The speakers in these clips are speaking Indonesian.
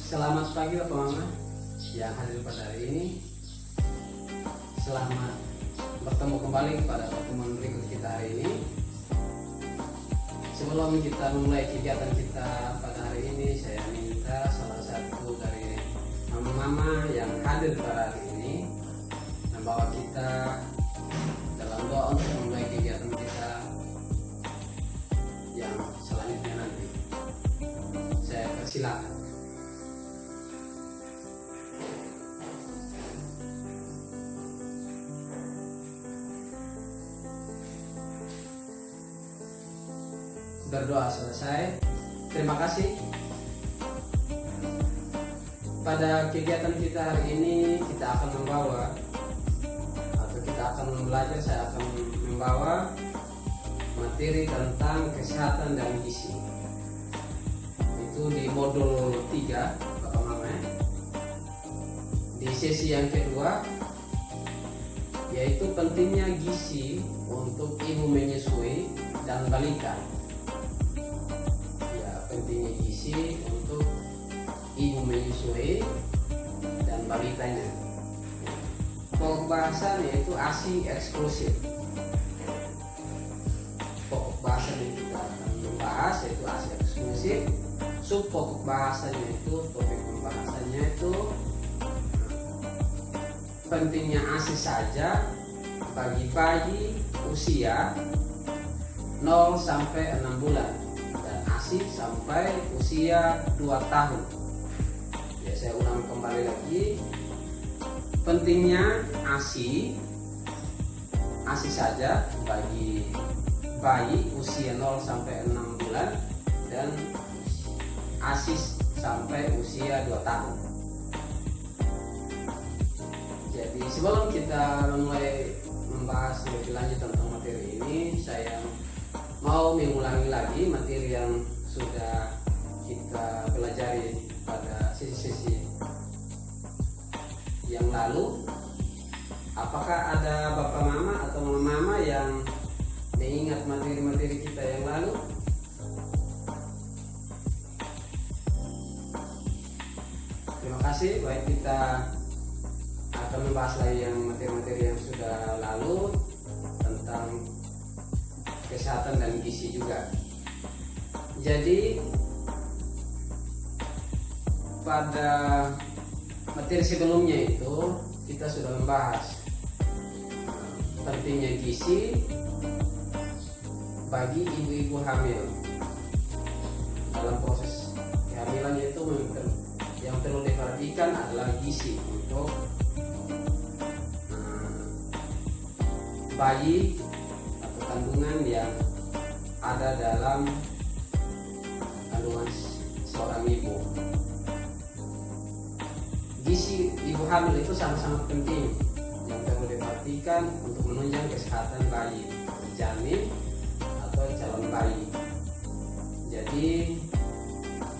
Selamat pagi Bapak Mama yang hadir pada hari ini. Selamat bertemu kembali pada pertemuan berikut kita hari ini. Sebelum kita memulai kegiatan kita pada hari ini, saya minta salah satu dari mama-mama yang hadir pada hari ini membawa kita dalam doa untuk memulai kegiatan kita yang selanjutnya nanti. Saya persilakan. Berdoa selesai. Terima kasih. Pada kegiatan kita hari ini kita akan membawa atau kita akan belajar, saya akan membawa materi tentang kesehatan dan gizi. Itu di modul 3 Bapak Mama. Di sesi yang kedua yaitu pentingnya gizi untuk ibu menyusui dan balita. Pentingnya gizi untuk ibu menyusui dan balitanya. Pokok bahasan yaitu ASI eksklusif. Pokok bahasan yang kita akan membahas yaitu ASI eksklusif. Sub pokok bahasannya itu, topik pembahasannya itu pentingnya ASI saja bagi bayi usia 0 sampai 6 bulan. ASI sampai usia 2 tahun. Ya, saya ulang kembali lagi. Pentingnya ASI saja bagi bayi usia 0 sampai 6 bulan dan ASI sampai usia 2 tahun. Jadi sebelum kita mulai membahas lebih lanjut tentang materi ini, saya mau mengulangi lagi materi yang sudah kita pelajari pada sesi-sesi yang lalu. Apakah ada Bapak Mama atau Mama yang mengingat materi-materi kita yang lalu? Terima kasih. Baik, kita akan membahas lagi yang materi-materi yang sudah lalu tentang kesehatan dan gizi juga. Jadi pada materi sebelumnya itu kita sudah membahas pentingnya gizi bagi ibu-ibu hamil dalam proses kehamilan. Itu yang perlu diperhatikan adalah gizi untuk bayi atau kandungan yang ada dalam kandungan seorang ibu. Gizi ibu hamil itu sangat-sangat penting yang perlu diperhatikan untuk menunjang kesehatan bayi, janin atau calon bayi. Jadi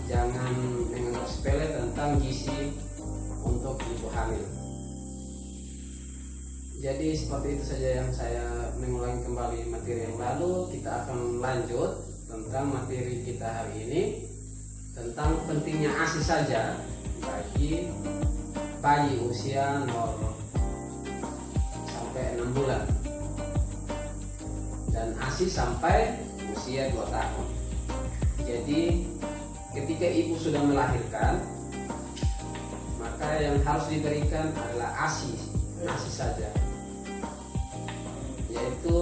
jangan menganggap sepele tentang gizi untuk ibu hamil. Jadi seperti itu saja yang saya mengulangi kembali materi yang lalu. Kita akan lanjut tentang materi kita hari ini tentang pentingnya ASI saja bagi bayi usia 0 sampai 6 bulan dan ASI sampai usia 2 tahun. Jadi ketika ibu sudah melahirkan, maka yang harus diberikan adalah ASI saja, yaitu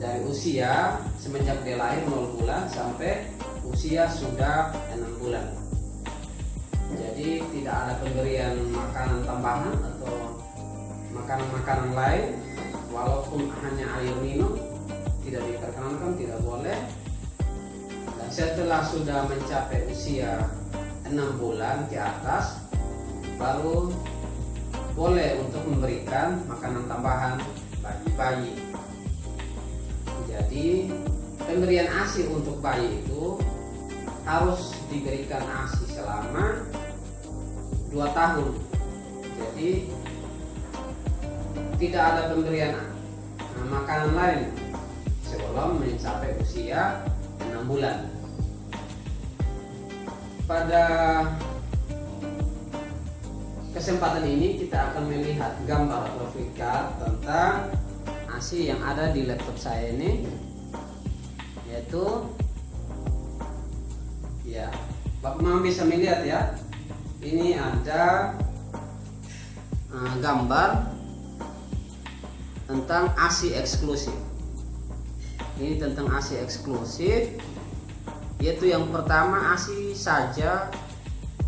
dari usia semenjak dia lahir 0 bulan sampai usia sudah 6 bulan. Jadi tidak ada pemberian makanan tambahan atau makanan-makanan lain, walaupun hanya air minum tidak diperkenankan, tidak boleh. Dan setelah sudah mencapai usia 6 bulan ke atas, baru boleh untuk memberikan makanan tambahan bagi bayi. Jadi pemberian ASI untuk bayi itu harus diberikan ASI selama 2 tahun. Jadi tidak ada pemberian makanan lain sebelum mencapai usia 6 bulan. Pada kesempatan ini kita akan melihat gambar atau grafika tentang ASI yang ada di laptop saya ini, yaitu ya, Bapak Mama bisa melihat ya, ini ada gambar tentang ASI eksklusif. Ini tentang ASI eksklusif, yaitu yang pertama ASI saja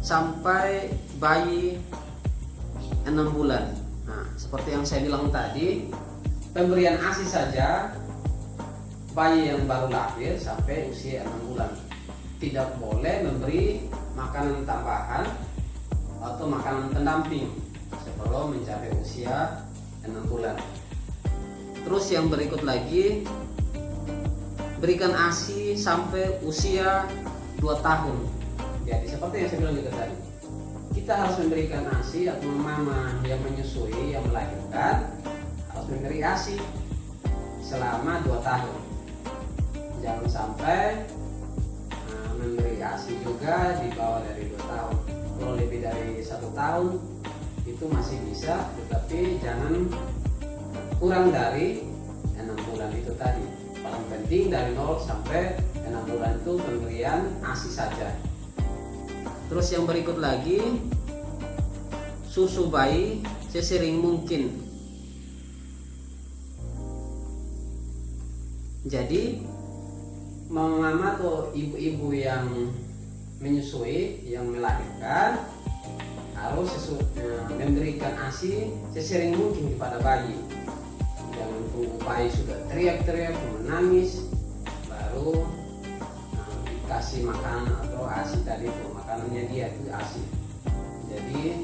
sampai bayi 6 bulan. Nah, seperti yang saya bilang tadi, pemberian ASI saja bayi yang baru lahir sampai usia 6 bulan. Tidak boleh memberi makanan tambahan atau makanan pendamping sebelum mencapai usia 6 bulan. Terus yang berikut lagi, berikan ASI sampai usia 2 tahun. Jadi seperti yang saya bilang juga tadi, kita harus memberikan ASI atau mama yang menyusui, yang melahirkan harus memberi ASI selama 2 tahun. Jangan sampai memberi ASI juga di bawah dari 2 tahun. Kalau lebih dari 1 tahun itu masih bisa, tetapi jangan kurang dari 6 bulan itu tadi. Paling penting dari 0 sampai 6 bulan itu pemberian ASI saja. Terus yang berikut lagi, susu bayi sesering mungkin. Jadi mama atau ibu-ibu yang menyusui, yang melahirkan harus memberikan ASI sesering mungkin kepada bayi. Jangan tunggu bayi sudah teriak-teriak menangis baru dikasih makanan atau ASI tadi itu, makanannya dia itu ASI. Jadi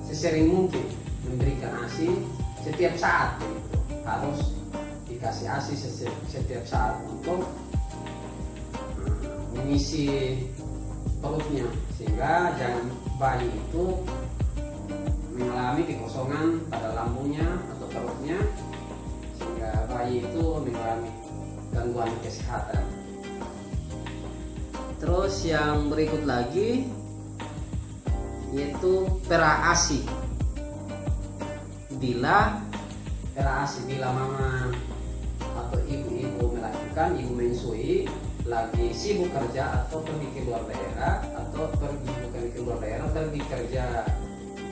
sesering mungkin memberikan ASI setiap saat gitu. Harus dikasih ASI setiap saat untuk mengisi perutnya, sehingga jangan bayi itu mengalami kekosongan pada lambungnya atau perutnya, sehingga bayi itu mengalami gangguan kesehatan. Terus yang berikut lagi yaitu pera ASI. Bila mama atau ibu-ibu melahirkan, ibu menyusui, lagi sibuk kerja atau pergi ke luar daerah, atau pergi kerja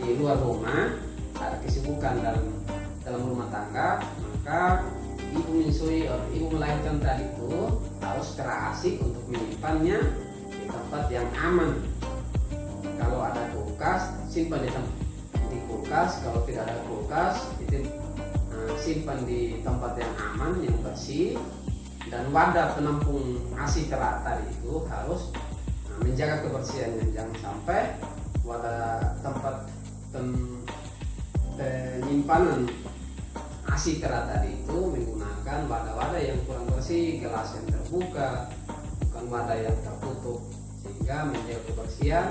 di luar rumah, ada kesibukan dalam rumah tangga, maka ibu menyusui atau ibu melahirkan tadi itu harus pera ASI untuk menyimpannya di tempat yang aman. Kalau ada kulkas, simpan di kulkas. Kalau tidak ada kulkas, itu simpan di tempat yang aman, yang bersih. Dan wadah penampung ASI pera tadi itu harus menjaga kebersihannya. Jangan sampai wadah tempat penyimpanan ASI pera tadi itu menggunakan wadah-wadah yang kurang bersih, gelas yang terbuka, bukan wadah yang tertutup, sehingga menjaga kebersihan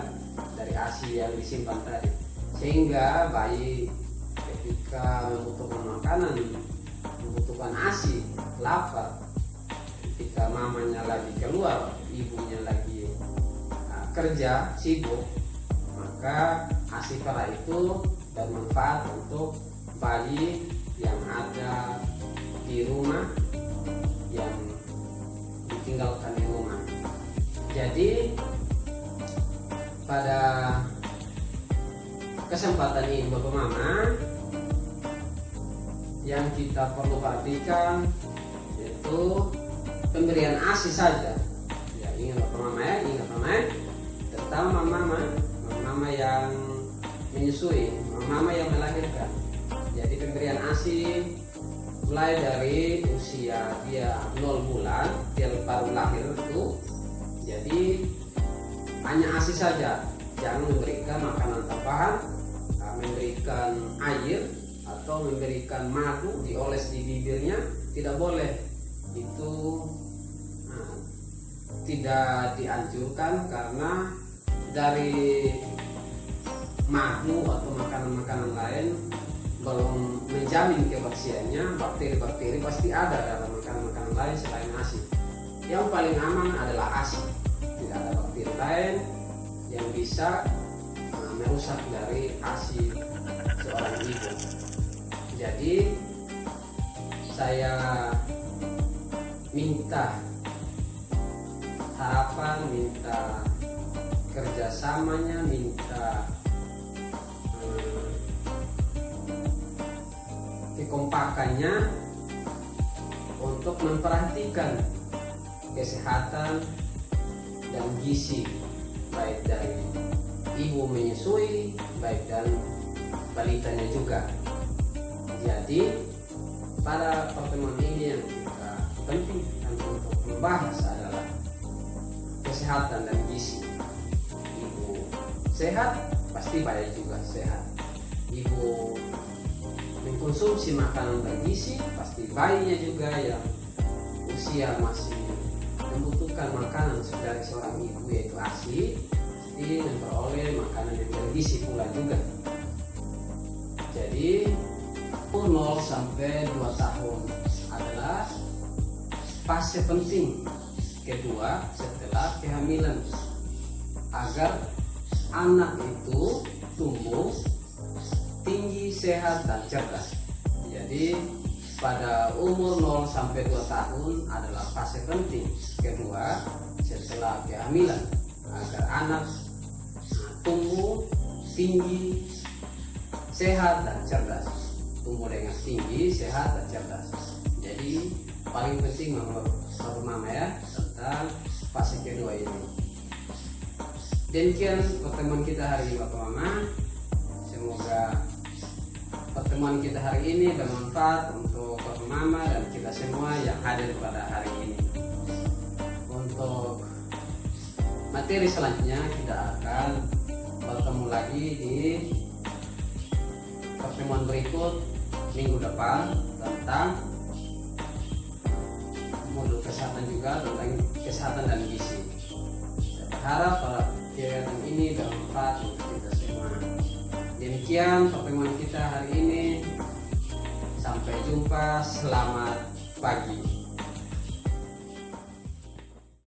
dari ASI yang disimpan tadi. Sehingga bayi ketika membutuhkan makanan, membutuhkan ASI, lapar, ketika mamanya lagi keluar, ibunya lagi kerja sibuk, maka ASI pera itu bermanfaat untuk bayi yang ada di rumah, yang ditinggalkan di rumah. Jadi pada kesempatan ini Bapak Mama, yang kita perlu perhatikan yaitu pemberian ASI saja. Ya, ingat Bapak Mama ya, terutama mama yang menyusui, mama yang melahirkan. Jadi pemberian ASI mulai dari usia dia 0 bulan, dia baru lahir itu. Jadi hanya ASI saja, jangan memberikan makanan tambahan, memberikan air atau memberikan madu dioles di bibirnya, tidak boleh. Itu tidak dianjurkan, karena dari madu atau makanan-makanan lain belum menjamin kebersihannya. Bakteri-bakteri pasti ada dalam makanan-makanan lain selain ASI. Yang paling aman adalah ASI, tidak ada bakteri lain yang bisa merusak dari ASI seorang ibu. Jadi saya minta harapan, minta kerjasamanya, minta kekompakannya untuk memperhatikan kesehatan dan gizi baik dari ibu menyusui, baik dan balitanya juga. Jadi pada pertemuan ini yang kita penting untuk membahas adalah kesehatan dan gizi. Ibu sehat pasti bayi juga sehat. Ibu mengkonsumsi makanan bergizi pasti bayinya juga yang usia masih membutuhkan makanan dari seorang ibu yaitu ASI pasti memperoleh makanan yang bergizi pula juga. Jadi 0 sampai 2 tahun adalah fase penting kedua setelah kehamilan agar anak itu tumbuh tinggi, sehat dan cerdas. Jadi pada umur 0 sampai 2 tahun adalah fase penting kedua setelah kehamilan agar anak tumbuh tinggi, sehat dan cerdas. Tumbuh dengan tinggi, sehat dan cerdas. Jadi paling penting menurut Mama ya tentang fase kedua ini. Demikian pertemuan kita hari ini Bapak Mama. Semoga pertemuan kita hari ini bermanfaat untuk Bapak Mama dan kita semua yang hadir pada hari ini. Untuk materi selanjutnya kita akan bertemu lagi di pertemuan berikut minggu depan tentang modul kesehatan juga tentang kesehatan dan gizi. Saya berharap para kegiatan ini bermanfaat untuk kita semua. Demikian pertemuan kita hari ini. Sampai jumpa. Selamat pagi.